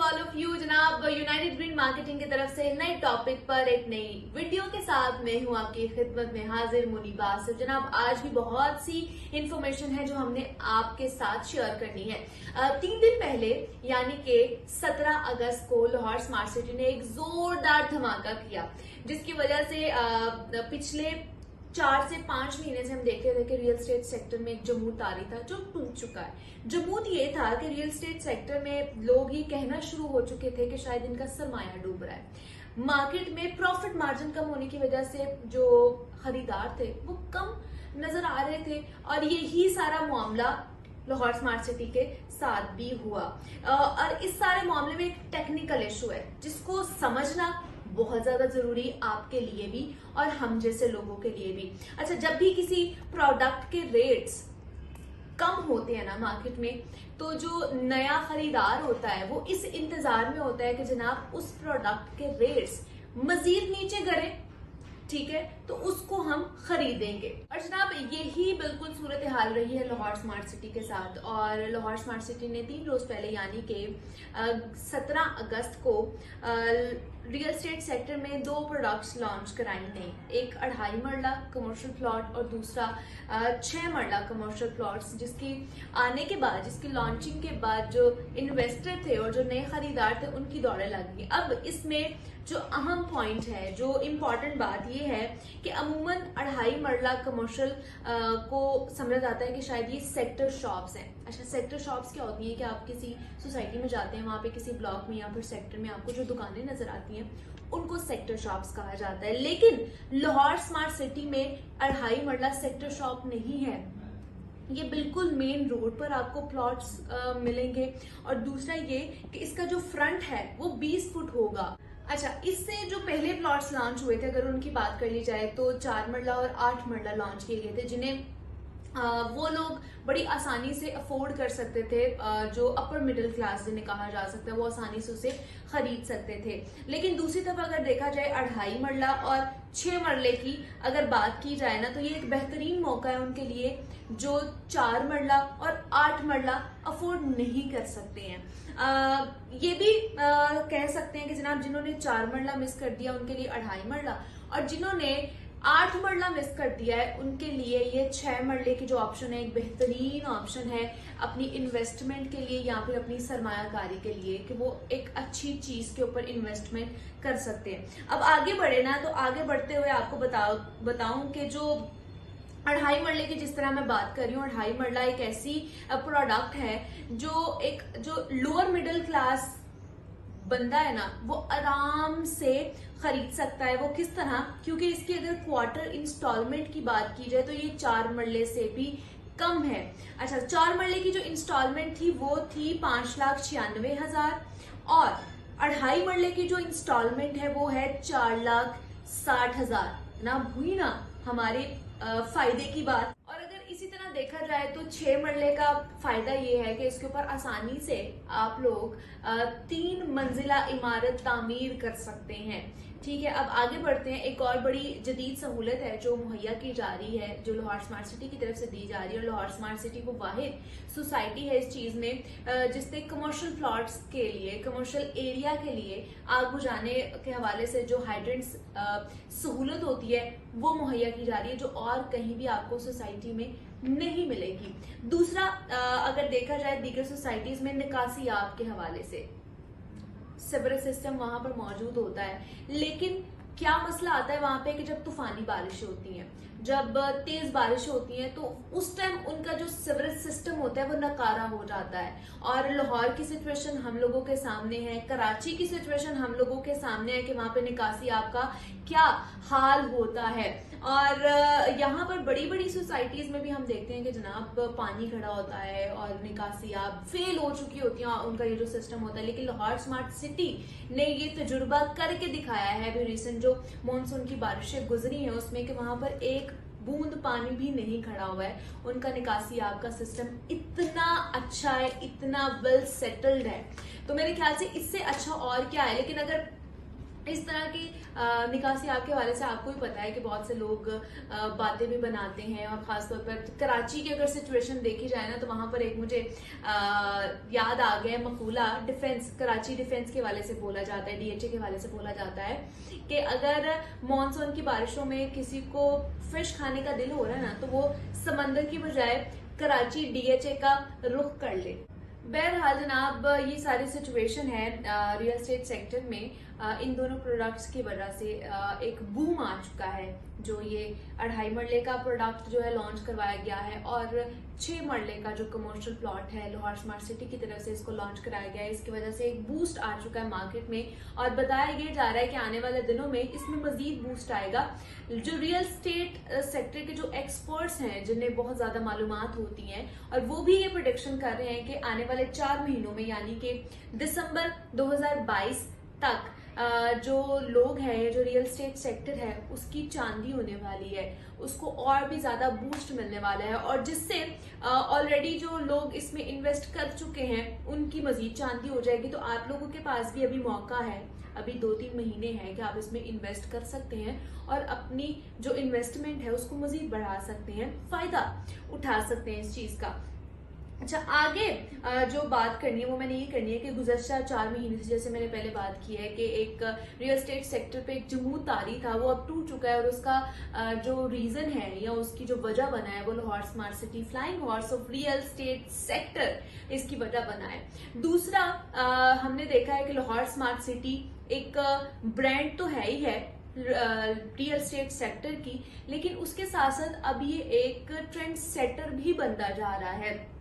All of you जनाब United green marketing की तरफ से नए टॉपिक पर एक नई वीडियो के साथ मैं हूं आपकी खिदमत में हाजिर मुनीबा से। जनाब आज भी बहुत सी इंफॉर्मेशन है जो हमने आपके साथ शेयर करनी है। 3 दिन पहले यानी कि 17 अगस्त को लाहौर स्मार्ट सिटी ने एक जोरदार धमाका किया, जिसकी वजह से पिछले 4 से 5 महीने से हम देख रहे थे कि रियल एस्टेट सेक्टर में एक जमूत आ रही था जो टूट चुका है। जमूत ये था कि रियल एस्टेट सेक्टर में लोग ये कहना शुरू हो चुके थे कि शायद इनका सरमाया डूब रहा है। मार्केट में प्रॉफिट मार्जिन कम होने की वजह से जो खरीदार थे वो कम नजर आ रहे थे, और यही सारा मामला लाहौर स्मार्ट सिटी के साथ भी हुआ। और इस सारे मामले में एक टेक्निकल इशू है जिसको समझना बहुत ज्यादा जरूरी आपके लिए भी और हम जैसे लोगों के लिए भी। अच्छा, जब भी किसी प्रोडक्ट के रेट्स कम होते हैं ना मार्केट में, तो जो नया खरीदार होता है वो इस इंतजार में होता है कि जनाब उस प्रोडक्ट के रेट्स मजीद नीचे गिरे, ठीक है, तो उसको हम खरीदेंगे। और जनाब यही बिल्कुल सूरत हाल रही है लाहौर स्मार्ट सिटी के साथ। और लाहौर स्मार्ट सिटी ने 3 रोज पहले यानी कि 17 अगस्त को रियल एस्टेट सेक्टर में 2 प्रोडक्ट्स लॉन्च कराए हैं। एक 2.5 मरला कमर्शियल प्लॉट और दूसरा 6 मरला कमर्शियल प्लॉट्स, जिसकी आने के बाद, जिसकी लॉन्चिंग के बाद जो इन्वेस्टर थे और जो नए खरीदार थे उनकी दौड़े लग गई। अब इसमें जो अहम पॉइंट है, जो इम्पोर्टेंट बात ये है कि अमूमन 2.5 मरला कमर्शियल को समझा जाता है कि शायद ये सेक्टर शॉप्स हैं। अच्छा, सेक्टर शॉप्स क्या होती है कि आप किसी सोसाइटी में जाते हैं, वहां पे किसी ब्लॉक में या फिर सेक्टर में आपको जो दुकानें नजर आती हैं उनको सेक्टर शॉप्स कहा जाता है। लेकिन लाहौर स्मार्ट सिटी में 2.5 मरला सेक्टर शॉप नहीं है, ये बिल्कुल मेन रोड पर आपको प्लॉट्स मिलेंगे। और दूसरा ये कि इसका जो फ्रंट है वो 20 फुट होगा। अच्छा, इससे जो पहले प्लॉट्स लॉन्च हुए थे अगर उनकी बात कर ली जाए तो 4 मरला और 8 मरला लॉन्च किए गए थे, जिन्हें वो लोग बड़ी आसानी से अफोर्ड कर सकते थे। जो अपर मिडिल क्लास जिन्हें कहा जा सकता है वो आसानी से उसे खरीद सकते थे। लेकिन दूसरी तरफ अगर देखा जाए 2.5 मरला और 6 मरले की अगर बात की जाए ना, तो ये एक बेहतरीन मौका है उनके लिए जो 4 मरला और 8 मरला अफोर्ड नहीं कर सकते हैं। ये भी कह सकते हैं कि जनाब जिन्होंने 4 मरला मिस कर दिया उनके लिए 2.5 मरला, और जिन्होंने 8 मरला मिस कर दिया है उनके लिए ये 6 मरले की जो ऑप्शन है एक बेहतरीन ऑप्शन है अपनी इन्वेस्टमेंट के लिए या फिर अपनी सरमायाकारी के लिए, कि वो एक अच्छी चीज के ऊपर इन्वेस्टमेंट कर सकते हैं। अब आगे बढ़े ना, तो आगे बढ़ते हुए आपको बताऊं कि जो 2.5 मरले की जिस तरह मैं बात कर रही हूँ, 2.5 मरला एक ऐसी प्रोडक्ट है जो लोअर मिडिल क्लास बंदा है ना वो आराम से खरीद सकता है। वो किस तरह, क्योंकि इसकी अगर क्वार्टर इंस्टॉलमेंट की बात की जाए तो ये 4 मरले से भी कम है। अच्छा, 4 मरले की जो इंस्टॉलमेंट थी वो थी 5,96,000 और 2.5 मरले की जो इंस्टॉलमेंट है वो है 4,60,000। ना हुई ना हमारे फायदे की बात। और अगर इसी तरह देखा जाए तो 6 मरले का फायदा ये है कि इसके ऊपर आसानी से आप लोग 3 मंजिला इमारत तामीर कर सकते हैं, ठीक है। अब आगे बढ़ते हैं। एक और बड़ी जदीद सहूलत है जो मुहैया की जा रही है, जो लाहौर स्मार्ट सिटी की तरफ से दी जा रही है। और लाहौर स्मार्ट सिटी वो वाहिद सोसाइटी है इस चीज में जिसने कमर्शियल प्लॉट्स के लिए, कमर्शियल एरिया के लिए आग बुझाने के हवाले से जो हाइड्रेंट्स सहूलत होती है वो मुहैया की जा रही है, जो और कहीं भी आपको सोसाइटी में नहीं मिलेगी। दूसरा, अगर देखा जाए दीगर सोसाइटीज में निकासी आब के हवाले से सीवरेज सिस्टम वहां पर मौजूद होता है, लेकिन क्या मसला आता है वहां पे कि जब तूफानी बारिश होती है, जब तेज बारिश होती है, तो उस टाइम उनका जो सीवरेज सिस्टम होता है वो नकारा हो जाता है। और लाहौर की सिचुएशन हम लोगों के सामने है, कराची की सिचुएशन हम लोगों के सामने है कि वहां पे निकासी आपका क्या हाल होता है। और यहाँ पर बड़ी बड़ी सोसाइटीज में भी हम देखते हैं कि जनाब पानी खड़ा होता है और निकासी आप फेल हो चुकी होती है उनका ये जो सिस्टम होता है। लेकिन लाहौर स्मार्ट सिटी ने ये तजुर्बा करके दिखाया है अभी रिसेंट जो मॉनसून की बारिशें गुजरी हैं उसमें, कि वहां पर एक बूंद पानी भी नहीं खड़ा हुआ है। उनका निकासी आपका सिस्टम इतना अच्छा है, इतना वेल सेटल्ड है, तो मेरे ख्याल से इससे अच्छा और क्या है। लेकिन अगर इस तरह की निकासी आग के हवाले से आपको भी पता है कि बहुत से लोग बातें भी बनाते हैं, और खासतौर पर कराची की अगर सिचुएशन देखी जाए ना, तो वहां पर एक मुझे याद आ गया मकूला, कराची डिफेंस के हवाले से बोला जाता है, डीएचए के हवाले से बोला जाता है कि अगर मानसून की बारिशों में किसी को फिश खाने का दिल हो रहा है ना, तो वो समंदर की बजाय कराची डीएचए का रुख कर ले। बहरहाल जनाब, ये सारी सिचुएशन है रियल एस्टेट सेक्टर में। इन दोनों प्रोडक्ट्स की वजह से एक बूम आ चुका है। जो ये 2.5 मरले का प्रोडक्ट जो है लॉन्च करवाया गया है, और 6 मरले का जो कमर्शियल प्लॉट है लाहौर स्मार्ट सिटी की तरफ से इसको लॉन्च कराया गया है। इसकी वजह से एक बूस्ट आ चुका है मार्केट में, और बताया ये जा रहा है कि आने वाले दिनों में इसमें मजीद बूस्ट आएगा। जो रियल स्टेट सेक्टर के जो एक्सपर्ट्स हैं, जिन्हें बहुत ज्यादा मालूमात होती हैं, और वो भी ये प्रोडिक्शन कर रहे हैं कि आने वाले 4 महीनों में, यानी कि दिसंबर 2022 तक जो लोग हैं, जो रियल स्टेट सेक्टर है, उसकी चांदी होने वाली है, उसको और भी ज्यादा बूस्ट मिलने वाला है, और जिससे ऑलरेडी जो लोग इसमें इन्वेस्ट कर चुके हैं उनकी मजीद चांदी हो जाएगी। तो आप लोगों के पास भी अभी मौका है, अभी 2-3 महीने हैं कि आप इसमें इन्वेस्ट कर सकते हैं और अपनी जो इन्वेस्टमेंट है उसको मजीद बढ़ा सकते हैं, फायदा उठा सकते हैं इस चीज का। अच्छा, आगे जो बात करनी है वो मैंने ये करनी है कि गुज़श्ता 4 महीने से, जैसे मैंने पहले बात की है कि एक रियल एस्टेट सेक्टर पे एक जमूद तारी था, वो अब टूट चुका है, और उसका जो रीजन है या उसकी जो वजह बना है वो Lahore smart city, flying horse of real estate sector, इसकी वजह बना है। दूसरा, हमने देखा है कि लाहौर स्मार्ट सिटी एक ब्रांड तो है ही है रियल एस्टेट सेक्टर की, लेकिन उसके साथ साथ अब ये एक ट्रेंड सेटर भी बनता जा रहा है।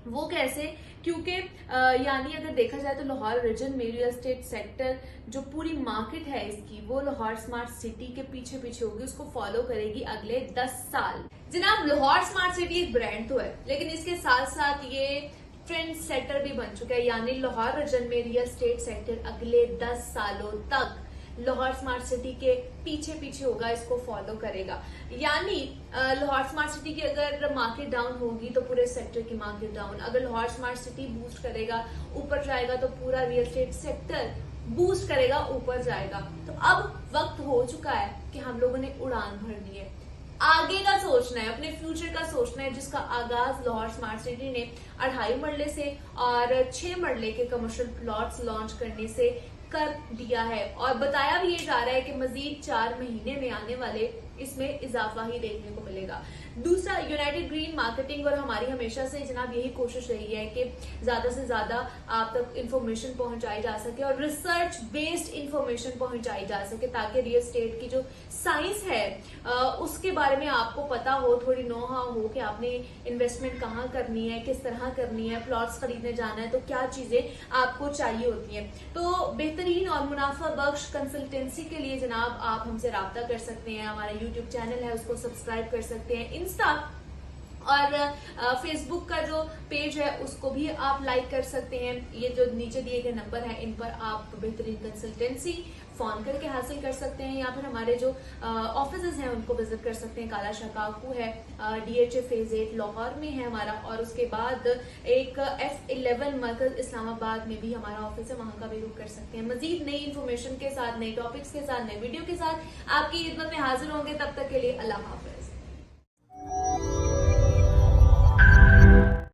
वो कैसे? क्योंकि यानी अगर देखा जाए तो लाहौर रीजन में रियल एस्टेट सेक्टर जो पूरी मार्केट है इसकी, वो लाहौर स्मार्ट सिटी के पीछे पीछे होगी, उसको फॉलो करेगी अगले 10 साल। जनाब, लाहौर स्मार्ट सिटी एक ब्रांड तो है, लेकिन इसके साथ साथ ये ट्रेंड सेटर भी बन चुका है। यानी लाहौर रीजन में रियल एस्टेट सेक्टर अगले 10 सालों तक लाहौर स्मार्ट सिटी के पीछे पीछे होगा, इसको फॉलो करेगा। यानी लाहौर स्मार्ट सिटी की अगर मार्केट डाउन होगी तो पूरे सेक्टर की मार्केट डाउन, अगर लाहौर स्मार्ट सिटी बूस्ट करेगा, ऊपर जाएगा, तो पूरा रियल एस्टेट सेक्टर बूस्ट करेगा, ऊपर जाएगा। तो अब वक्त हो चुका है कि हम लोगों ने उड़ान भरनी है, आगे का सोचना है, अपने फ्यूचर का सोचना है, जिसका आगाज लाहौर स्मार्ट सिटी ने 2.5 मरले से और 6 मरले के कमर्शियल प्लॉट्स लॉन्च करने से कर दिया है, और बताया भी ये जा रहा है कि मजीद 4 महीने में आने वाले इसमें इजाफा ही देखने को मिलेगा। दूसरा, यूनाइटेड ग्रीन मार्केटिंग और हमारी हमेशा से जनाब यही कोशिश रही है कि ज्यादा से ज्यादा आप तक इंफॉर्मेशन पहुंचाई जा सके और रिसर्च बेस्ड इंफॉर्मेशन पहुंचाई जा सके, ताकि रियल एस्टेट की जो साइंस है उसके बारे में आपको पता हो, थोड़ी नो हाउ हो कि आपने इन्वेस्टमेंट कहाँ करनी है, किस तरह करनी है, प्लॉट्स खरीदने जाना है तो क्या चीजें आपको चाहिए होती है। तो बेहतरीन और मुनाफा बख्श कंसल्टेंसी के लिए जनाब आप हमसे राब्ता कर सकते हैं। हमारा यूट्यूब चैनल है उसको सब्सक्राइब कर सकते हैं, इंस्टा और फेसबुक का जो पेज है उसको भी आप लाइक कर सकते हैं। ये जो नीचे दिए गए नंबर है इन पर आप बेहतरीन कंसल्टेंसी फोन करके हासिल कर सकते हैं, या फिर हमारे जो ऑफिसेज हैं उनको विजिट कर सकते हैं। काला शकाकू है, डीएचए फेज 8 लाहौर में है हमारा, और उसके बाद एक F11 मरकज इस्लामाबाद में भी हमारा ऑफिस है, वहां का भी रुख कर सकते हैं। मजीद नई इन्फॉर्मेशन के साथ, नई टॉपिक्स के साथ, नए वीडियो के साथ आपकी खिदमत में हाजिर होंगे। तब तक के लिए अल्लाह हाफिज।